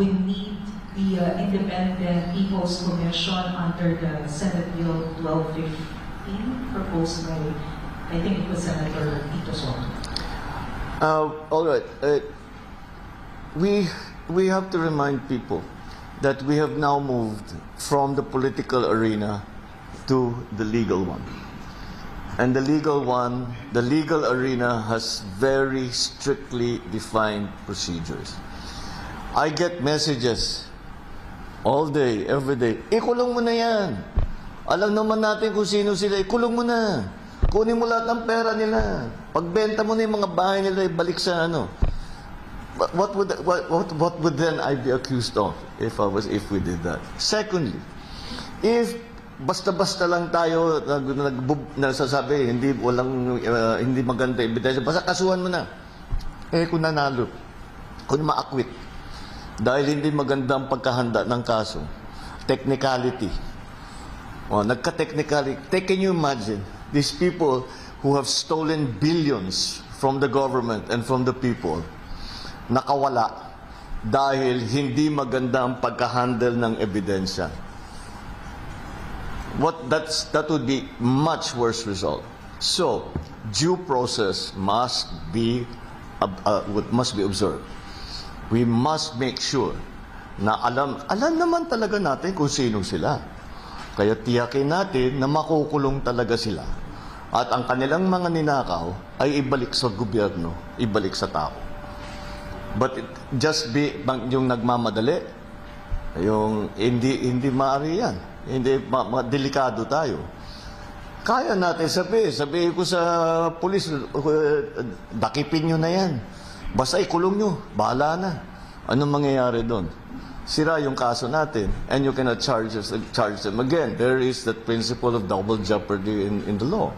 we need the Independent People's Commission under the Senate Bill 1215 proposed by, I think it was Senator Tito Soto. All right. We have to remind people that we have now moved from the political arena to the legal one. And the legal arena has very strictly defined procedures. I get messages all day, every day. Ikulong mo na yan. Alam naman natin kung sino sila. Ikulong mo na. Kunin mo lahat ng pera nila. Pagbenta mo na yung mga bahay nila, ibalik sa ano. What would then I be accused of if we did that? Secondly, if basta-basta lang tayo nagsasabi hindi maganda ebidensya, basta kasuhan mo na. Kung nanalo, kung maakwit, dahil hindi maganda ang pagkahanda ng kaso, technicality. Nagka-technicality. Can you imagine these people who have stolen billions from the government and from the people, nakawala dahil hindi maganda ang pagka-handle ng ebidensya? That would be much worse result. So, due process must be observed. We must make sure na alam naman talaga natin kung sino sila. Kaya tiyakin natin na makukulong talaga sila. At ang kanilang mga ninakaw ay ibalik sa gobyerno, ibalik sa tao. But yung nagmamadali, yung hindi maaari yan. Hindi delikado tayo. Kaya natin sabihin ko sa pulis, dakipin nyo na yan. Basta ikulong nyo, bahala na. Anong mangyayari doon? Sira yung kaso natin, and you cannot charge them. Again, there is that principle of double jeopardy in the law.